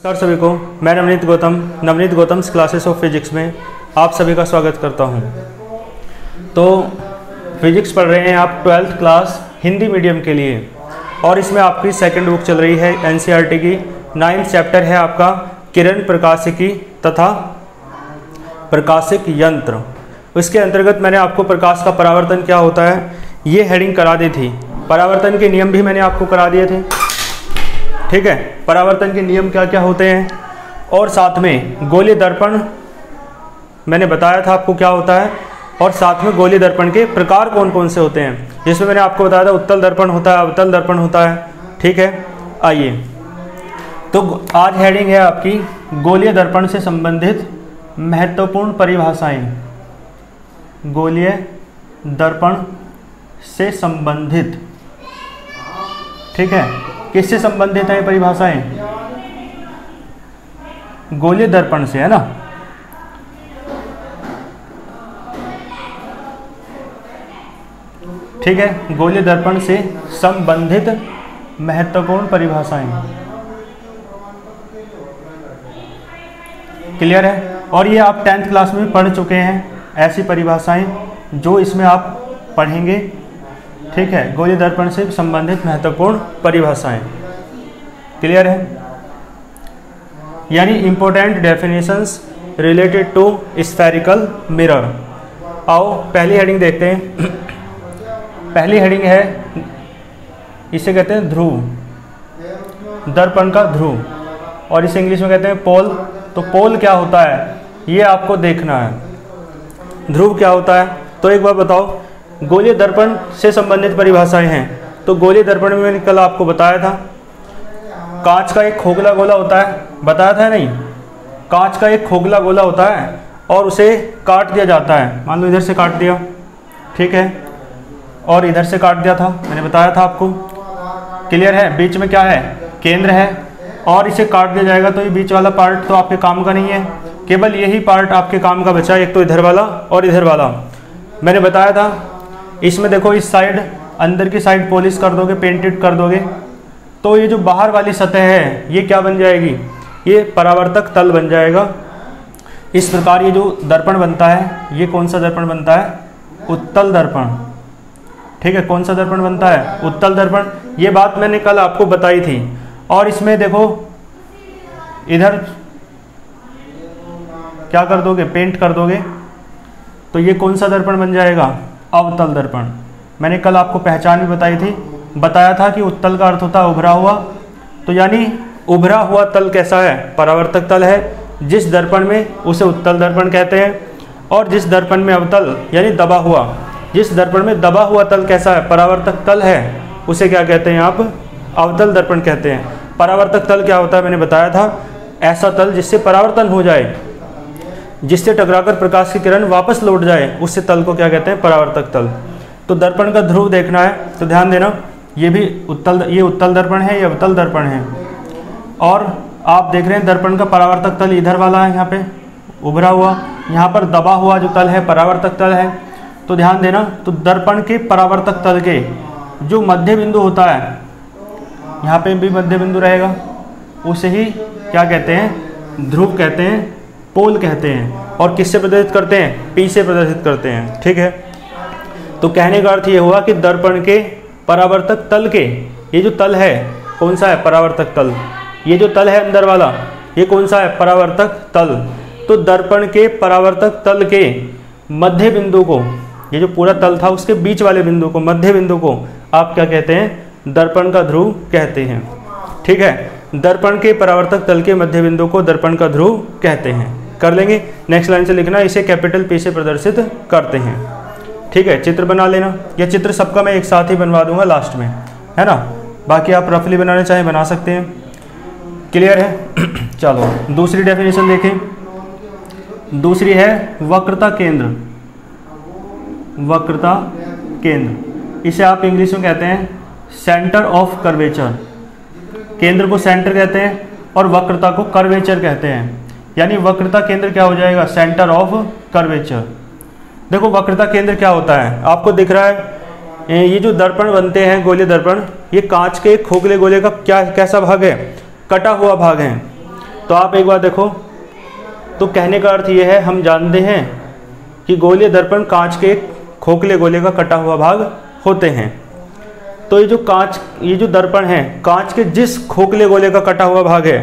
नमस्कार सभी को, मैं Navneet Gautam classes of physics में आप सभी का स्वागत करता हूं। तो फिजिक्स पढ़ रहे हैं आप 12th क्लास हिंदी मीडियम के लिए, और इसमें आपकी सेकंड बुक चल रही है एनसीईआरटी की। 9th चैप्टर है आपका किरण प्रकाशिकी तथा प्रकाशिक यंत्र। इसके अंतर्गत मैंने आपको प्रकाश का परावर्तन क्या होता है ये हेडिंग करा दी थी। परावर्तन के नियम भी मैंने आपको करा दिए थे, ठीक है। परावर्तन के नियम क्या क्या होते हैं, और साथ में गोलीय दर्पण मैंने बताया था आपको क्या होता है, और साथ में गोलीय दर्पण के प्रकार कौन कौन से होते हैं, जिसमें मैंने आपको बताया था उत्तल दर्पण होता है, अवतल दर्पण होता है, ठीक है। आइए, तो आज हेडिंग है आपकी गोलीय दर्पण से संबंधित महत्वपूर्ण परिभाषाएं। गोलीय दर्पण से संबंधित, ठीक है। किससे संबंधित है परिभाषाएं? गोलीय दर्पण से, है ना। ठीक है, गोलीय दर्पण से संबंधित महत्वपूर्ण परिभाषाएं। क्लियर है? और ये आप 10th क्लास में पढ़ चुके हैं ऐसी परिभाषाएं जो इसमें आप पढ़ेंगे, ठीक है। गोलीय दर्पण से संबंधित महत्वपूर्ण परिभाषाएं। क्लियर है? यानी important definitions related to spherical mirror. आओ पहली हेडिंग देखते हैं। पहली हेडिंग है, इसे कहते हैं ध्रुव, दर्पण का ध्रुव, और इसे इंग्लिश में कहते हैं पोल। तो पोल क्या होता है ये आपको देखना है। ध्रुव क्या होता है, तो एक बार बताओ। गोलीय दर्पण से संबंधित परिभाषाएं हैं। तो गोलीय दर्पण में मैंने कल आपको बताया था, कांच का एक खोखला गोला होता है, बताया था नहीं? कांच का एक खोखला गोला होता है और उसे काट दिया जाता है। मान लो इधर से काट दिया, ठीक है, और इधर से काट दिया था, मैंने बताया था आपको। क्लियर है? बीच में क्या है? केंद्र है, और इसे काट दिया जाएगा तो ये बीच वाला पार्ट तो आपके काम का नहीं है, केवल यही पार्ट आपके काम का बचा, एक तो इधर वाला और इधर वाला। मैंने बताया था इसमें देखो, इस साइड अंदर की साइड पॉलिश कर दोगे, पेंटेड कर दोगे, तो ये जो बाहर वाली सतह है ये क्या बन जाएगी? ये परावर्तक तल बन जाएगा। इस प्रकार ये जो दर्पण बनता है, ये कौन सा दर्पण बनता है? उत्तल दर्पण, ठीक है। कौन सा दर्पण बनता है? उत्तल दर्पण। ये बात मैंने कल आपको बताई थी। और इसमें देखो इधर क्या कर दोगे? पेंट कर दोगे, तो ये कौन सा दर्पण बन जाएगा? अवतल दर्पण। मैंने कल आपको पहचान भी बताई थी, बताया था कि उत्तल का अर्थ होता है उभरा हुआ। तो यानी उभरा हुआ तल कैसा है? परावर्तक तल है। जिस दर्पण में उसे उत्तल दर्पण कहते हैं, और जिस दर्पण में अवतल यानी दबा हुआ, जिस दर्पण में दबा हुआ तल कैसा है? परावर्तक तल है, उसे क्या कहते हैं आप? अवतल दर्पण कहते हैं। परावर्तक तल क्या होता है मैंने बताया था, ऐसा तल जिससे परावर्तन हो जाए, जिससे टकराकर प्रकाश की किरण वापस लौट जाए, उससे तल को क्या कहते हैं? परावर्तक तल। तो दर्पण का ध्रुव देखना है तो ध्यान देना, ये भी ये उत्तल दर्पण है, ये अवतल दर्पण है। और आप देख रहे हैं दर्पण का परावर्तक तल इधर वाला है, यहाँ पे उभरा हुआ, यहाँ पर दबा हुआ जो तल है परावर्तक तल है। तो ध्यान देना, तो दर्पण के परावर्तक तल के जो मध्य बिंदु होता है, यहाँ पे भी मध्य बिंदु रहेगा, उसे ही क्या कहते हैं? ध्रुव कहते हैं, पोल कहते हैं। और किससे प्रदर्शित करते हैं? P से प्रदर्शित करते हैं, ठीक है। तो कहने का अर्थ ये हुआ कि दर्पण के परावर्तक तल के, ये जो तल है कौन सा है? परावर्तक तल। ये जो तल है अंदर वाला, ये कौन सा है? परावर्तक तल। तो दर्पण के परावर्तक तल के मध्य बिंदु को, ये जो पूरा तल था उसके बीच वाले बिंदु को, मध्य बिंदु को आप क्या कहते हैं? दर्पण का ध्रुव कहते हैं, ठीक है। दर्पण के परावर्तक तल के मध्य बिंदु को दर्पण का ध्रुव कहते हैं। कर लेंगे, नेक्स्ट लाइन से लिखना, इसे कैपिटल P से प्रदर्शित करते हैं, ठीक है। चित्र बना लेना, यह चित्र सबका मैं एक साथ ही बनवा दूंगा लास्ट में, है ना। बाकी आप रफली बनाना चाहें बना सकते हैं। क्लियर है? चलो दूसरी डेफिनेशन देखें। दूसरी है वक्रता केंद्र। वक्रता केंद्र, इसे आप इंग्लिश में कहते हैं सेंटर ऑफ कर्वेचर। केंद्र को सेंटर कहते हैं और वक्रता को कर्वेचर कहते हैं। यानी वक्रता केंद्र क्या हो जाएगा? Centre of curvature. देखो वक्रता केंद्र क्या होता है, आपको दिख रहा है ये जो दर्पण बनते हैं गोलीय दर्पण, ये कांच के खोखले गोले का क्या कैसा भाग है? कटा हुआ भाग है। तो आप एक बार देखो, तो कहने का अर्थ ये है, हम जानते हैं कि गोलीय दर्पण कांच के खोखले गोले का कटा हुआ भाग होते हैं। तो ये जो दर्पण है, कांच के जिस खोखले गोले का कटा हुआ भाग है,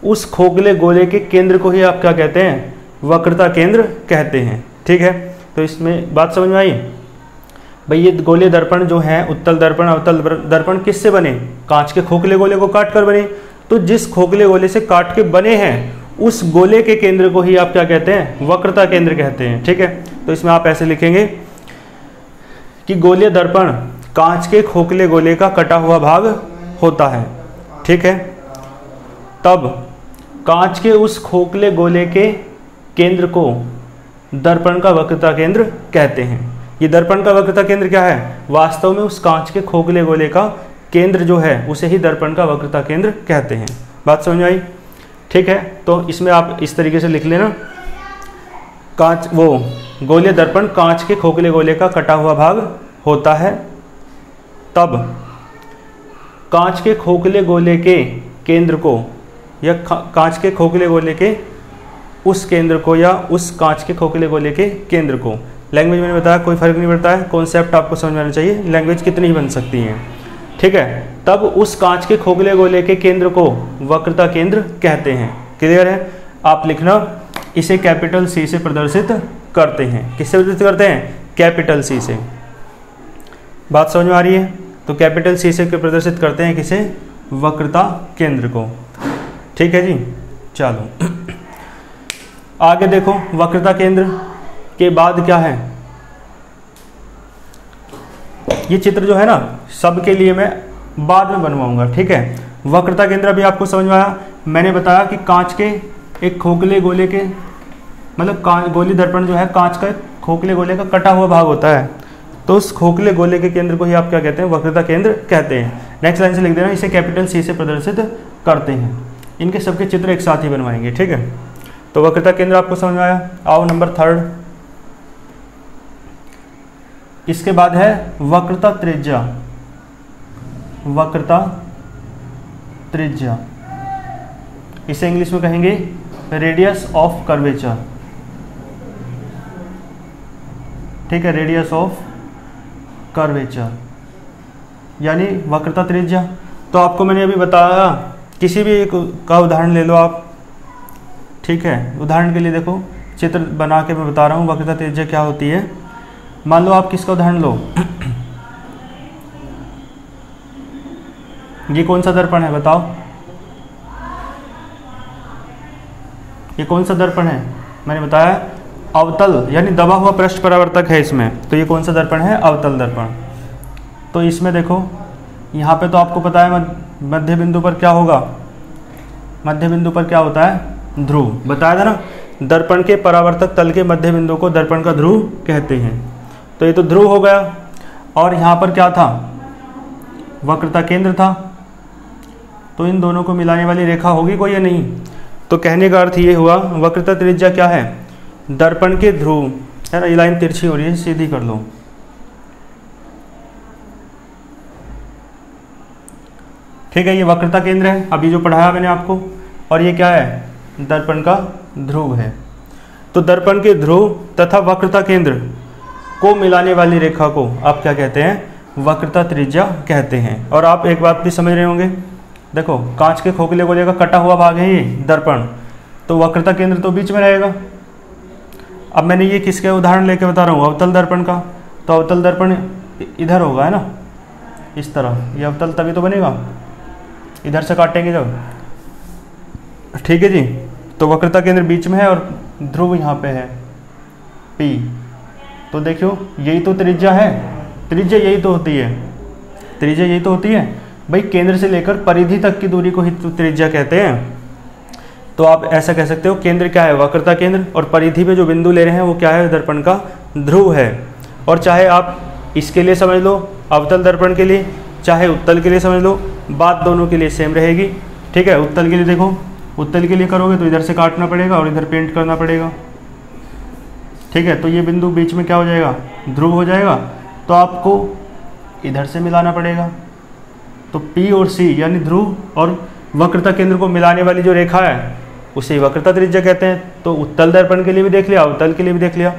उस खोखले गोले के केंद्र को ही आप क्या कहते हैं? वक्रता केंद्र कहते हैं। ठीक है, तो इसमें बात समझ में आई भाई। ये गोलीय दर्पण जो है, उत्तल दर्पण अवतल दर्पण किससे बने? कांच के खोखले गोले को काट कर बने। तो जिस खोखले गोले से काट के बने हैं, उस गोले के केंद्र को ही आप क्या कहते हैं? वक्रता केंद्र कहते हैं। ठीक है, तो इसमें आप ऐसे लिखेंगे कि गोलीय दर्पण कांच के खोखले गोले का कटा हुआ भाग होता है। ठीक है, तब कांच के उस खोखले गोले के केंद्र को दर्पण का वक्रता केंद्र कहते हैं। ये दर्पण का वक्रता केंद्र क्या है? वास्तव में उस कांच के खोखले गोले का केंद्र जो है, उसे ही दर्पण का वक्रता केंद्र कहते हैं। बात समझ में आई? ठीक है, तो इसमें आप इस तरीके से लिख लेना, कांच वो गोलीय दर्पण कांच के खोखले गोले का कटा हुआ भाग होता है, तब कांच के खोखले गोले के केंद्र को या कांच के खोखले गोले के उस केंद्र को या उस कांच के खोखले गोले के केंद्र को, लैंग्वेज मैंने बताया कोई फर्क नहीं पड़ता है, कॉन्सेप्ट आपको समझ में आना चाहिए, लैंग्वेज कितनी ही बन सकती है। ठीक है, तब उस कांच के खोखले गोले के केंद्र को वक्रता केंद्र कहते हैं। क्लियर है? आप लिखना, इसे कैपिटल सी से प्रदर्शित करते हैं। किससे प्रदर्शित करते हैं? कैपिटल सी से। बात समझ में आ रही है? तो कैपिटल सी से प्रदर्शित करते हैं किसे? वक्रता केंद्र को। ठीक है जी, चलो आगे देखो, वक्रता केंद्र के बाद क्या है? ये चित्र जो है ना, सबके लिए मैं बाद में बनवाऊंगा। ठीक है, वक्रता केंद्र अभी आपको समझ में आया। मैंने बताया कि कांच के एक खोखले गोले के, मतलब गोली दर्पण जो है कांच का खोखले गोले का कटा हुआ भाग होता है, तो उस खोखले गोले के केंद्र को ही आप क्या कहते हैं? वक्रता केंद्र कहते हैं। नेक्स्ट लाइन से लिख देना, इसे कैपिटल सी से प्रदर्शित करते हैं। इनके सबके चित्र एक साथ ही बनवाएंगे। ठीक है, तो वक्रता केंद्र आपको समझ में आया। आओ नंबर 3, इसके बाद है वक्रता त्रिज्या। वक्रता त्रिज्या, इसे इंग्लिश में कहेंगे रेडियस ऑफ कर्वेचर। ठीक है, रेडियस ऑफ कर्वेचर यानी वक्रता त्रिज्या। तो आपको मैंने अभी बताया, किसी भी एक का उदाहरण ले लो आप। ठीक है, उदाहरण के लिए देखो, चित्र बना के मैं बता रहा हूँ वक्रता त्रिज्या क्या होती है। मान लो आप किसका उदाहरण लो, ये कौन सा दर्पण है बताओ? ये कौन सा दर्पण है? मैंने बताया अवतल, यानी दबा हुआ पृष्ठ परावर्तक है इसमें। तो ये कौन सा दर्पण है? अवतल दर्पण। तो इसमें देखो, यहाँ पे तो आपको पता है मध्य बिंदु पर क्या होगा? मध्य बिंदु पर क्या होता है? ध्रुव। बताया था ना, दर्पण के परावर्तक तल के मध्य बिंदु को दर्पण का ध्रुव कहते हैं। तो ये तो ध्रुव हो गया, और यहाँ पर क्या था? वक्रता केंद्र था। तो इन दोनों को मिलाने वाली रेखा होगी कोई या नहीं? तो कहने का अर्थ ये हुआ, वक्रता त्रिज्या क्या है? दर्पण के ध्रुव है ना। ये लाइन तिरछी हो रही है, सीधी कर लो। ठीक है, ये वक्रता केंद्र है अभी जो पढ़ाया मैंने आपको, और ये क्या है? दर्पण का ध्रुव है। तो दर्पण के ध्रुव तथा वक्रता केंद्र को मिलाने वाली रेखा को आप क्या कहते हैं? वक्रता त्रिज्या कहते हैं। और आप एक बात भी समझ रहे होंगे, देखो कांच के खोखले गोले का कटा हुआ भाग है ये दर्पण, तो वक्रता केंद्र तो बीच में रहेगा। अब मैंने ये किसके उदाहरण लेके बता रहा हूँ? अवतल दर्पण का। तो अवतल दर्पण इधर होगा, है ना, इस तरह। ये अवतल तभी तो बनेगा, इधर से काटेंगे जब। ठीक है जी, तो वक्रता केंद्र बीच में है और ध्रुव यहाँ पे है P। तो देखो यही तो त्रिज्या है, त्रिज्या यही तो होती है, त्रिज्या यही तो होती है भाई। केंद्र से लेकर परिधि तक की दूरी को ही तो त्रिज्या कहते हैं। तो आप ऐसा कह सकते हो, केंद्र क्या है? वक्रता केंद्र, और परिधि पे जो बिंदु ले रहे हैं वो क्या है? दर्पण का ध्रुव है। और चाहे आप इसके लिए समझ लो अवतल दर्पण के लिए, चाहे उत्तल के लिए समझ लो, बात दोनों के लिए सेम रहेगी। ठीक है, उत्तल के लिए देखो, उत्तल के लिए करोगे तो इधर से काटना पड़ेगा और इधर पेंट करना पड़ेगा। ठीक है, तो ये बिंदु बीच में क्या हो जाएगा? ध्रुव हो जाएगा। तो आपको इधर से मिलाना पड़ेगा। तो P और C यानी ध्रुव और वक्रता केंद्र को मिलाने वाली जो रेखा है उसे ही वक्रता त्रिज्या कहते हैं। तो उत्तल दर्पण के लिए भी देख लिया, अवतल के लिए भी देख लिया।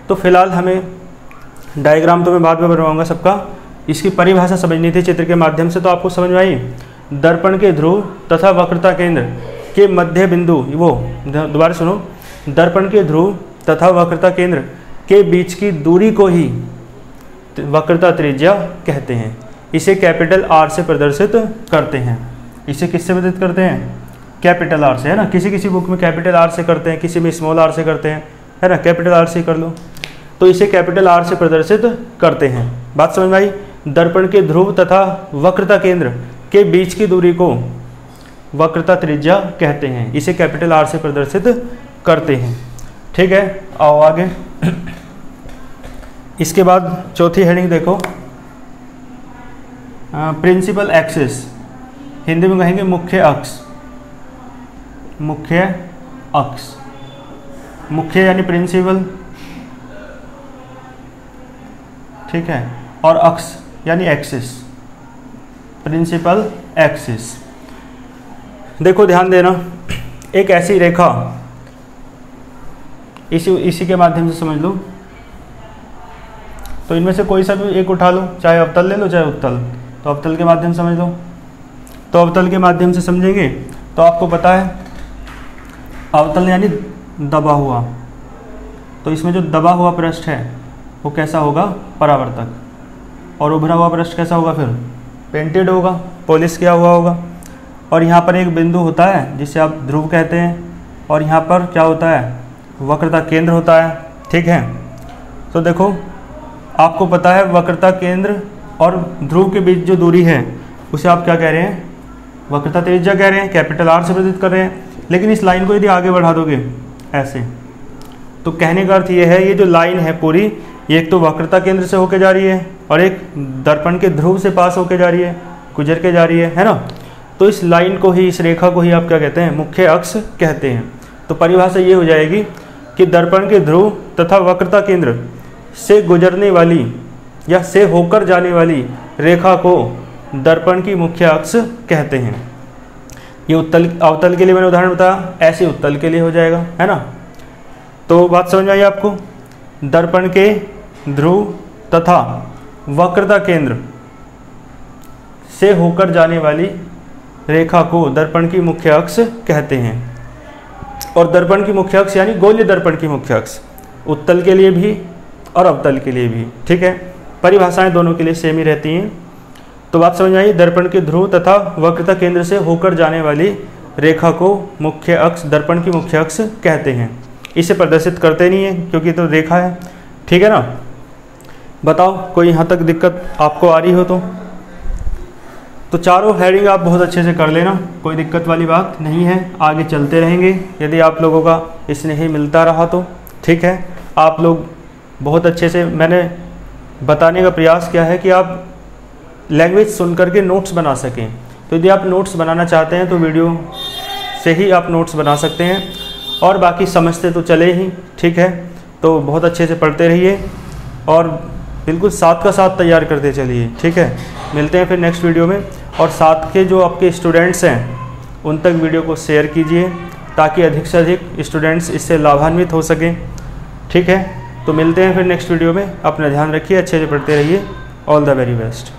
तो फिलहाल हमें डायग्राम तो मैं बाद में बनवाऊंगा सबका, इसकी परिभाषा समझनी थी चित्र के माध्यम से, तो आपको समझ में आई। दर्पण के ध्रुव तथा वक्रता केंद्र के मध्य बिंदु, वो दोबारा सुनो, दर्पण के ध्रुव तथा वक्रता केंद्र के बीच की दूरी को ही वक्रता त्रिज्या कहते हैं। इसे कैपिटल आर से प्रदर्शित करते हैं। इसे किससे प्रदर्शित करते हैं? कैपिटल आर से, है ना। किसी किसी बुक में कैपिटल आर से करते हैं, किसी में स्मॉल आर से करते हैं, है ना। कैपिटल आर से कर लो। तो इसे कैपिटल आर से प्रदर्शित करते हैं। बात समझ में आई। दर्पण के ध्रुव तथा वक्रता केंद्र के बीच की दूरी को वक्रता त्रिज्या कहते हैं। इसे कैपिटल आर से प्रदर्शित करते हैं। ठीक है, आओ आगे। इसके बाद चौथी हेडिंग देखो, प्रिंसिपल एक्सिस, हिंदी में कहेंगे मुख्य अक्ष। मुख्य अक्ष, मुख्य यानी प्रिंसिपल, ठीक है, और अक्ष यानी एक्सिस, प्रिंसिपल एक्सिस। देखो ध्यान देना, एक ऐसी रेखा, इसी के माध्यम से समझ लो। तो इनमें से कोई सा भी एक उठा लो, चाहे अवतल ले लो चाहे उत्तल। तो अवतल के माध्यम से समझ लो। तो अवतल के माध्यम से समझेंगे तो आपको पता है अवतल यानी दबा हुआ। तो इसमें जो दबा हुआ पृष्ठ है वो कैसा होगा? परावर्तक। और उभरा हुआ पृष्ठ कैसा होगा? फिर पेंटेड होगा, पॉलिश किया हुआ होगा। और यहाँ पर एक बिंदु होता है जिसे आप ध्रुव कहते हैं, और यहाँ पर क्या होता है? वक्रता केंद्र होता है। ठीक है, तो देखो आपको पता है वक्रता केंद्र और ध्रुव के बीच जो दूरी है उसे आप क्या कह रहे हैं? वक्रता त्रिज्या कह रहे हैं, कैपिटल आर से प्रदर्शित कर रहे हैं। लेकिन इस लाइन को यदि आगे बढ़ा दोगे ऐसे, तो कहने का अर्थ ये है, ये जो लाइन है पूरी, ये एक तो वक्रता केंद्र से होके जा रही है और एक दर्पण के ध्रुव से पास होके जा रही है, गुजर के जा रही है ना। तो इस लाइन को ही, इस रेखा को ही आप क्या कहते हैं? मुख्य अक्ष कहते हैं। तो परिभाषा ये हो जाएगी कि दर्पण के ध्रुव तथा वक्रता केंद्र से गुजरने वाली या से होकर जाने वाली रेखा को दर्पण की मुख्य अक्ष कहते हैं। ये उत्तल अवतल के लिए मैंने उदाहरण बताया, ऐसे उत्तल के लिए हो जाएगा, है ना। तो बात समझ में आई आपको? दर्पण के ध्रुव तथा वक्रता केंद्र से होकर जाने वाली रेखा को दर्पण की मुख्य अक्ष कहते हैं। और दर्पण की मुख्य अक्ष यानी गोलीय दर्पण की मुख्य अक्ष, उत्तल के लिए भी और अवतल के लिए भी। ठीक है, परिभाषाएं दोनों के लिए सेम ही रहती हैं। तो बात समझ आई। दर्पण के ध्रुव तथा वक्रता केंद्र से होकर जाने वाली रेखा को मुख्य अक्ष, दर्पण की मुख्य अक्ष कहते हैं। इसे प्रदर्शित करते नहीं है क्योंकि तो रेखा है। ठीक है ना। बताओ कोई यहाँ तक दिक्कत आपको आ रही हो तो चारों हेडिंग आप बहुत अच्छे से कर लेना, कोई दिक्कत वाली बात नहीं है। आगे चलते रहेंगे यदि आप लोगों का स्नेह मिलता रहा तो। ठीक है, आप लोग बहुत अच्छे से, मैंने बताने का प्रयास किया है कि आप लैंग्वेज सुन करके नोट्स बना सकें। तो यदि आप नोट्स बनाना चाहते हैं तो वीडियो से ही आप नोट्स बना सकते हैं, और बाकी समझते तो चले ही। ठीक है, तो बहुत अच्छे से पढ़ते रहिए और बिल्कुल साथ का साथ तैयार करते चलिए। ठीक है, मिलते हैं फिर नेक्स्ट वीडियो में। और साथ के जो आपके स्टूडेंट्स हैं उन तक वीडियो को शेयर कीजिए ताकि अधिक से अधिक स्टूडेंट्स इससे लाभान्वित हो सकें। ठीक है, तो मिलते हैं फिर नेक्स्ट वीडियो में। अपना ध्यान रखिए, अच्छे से पढ़ते रहिए। All the very best.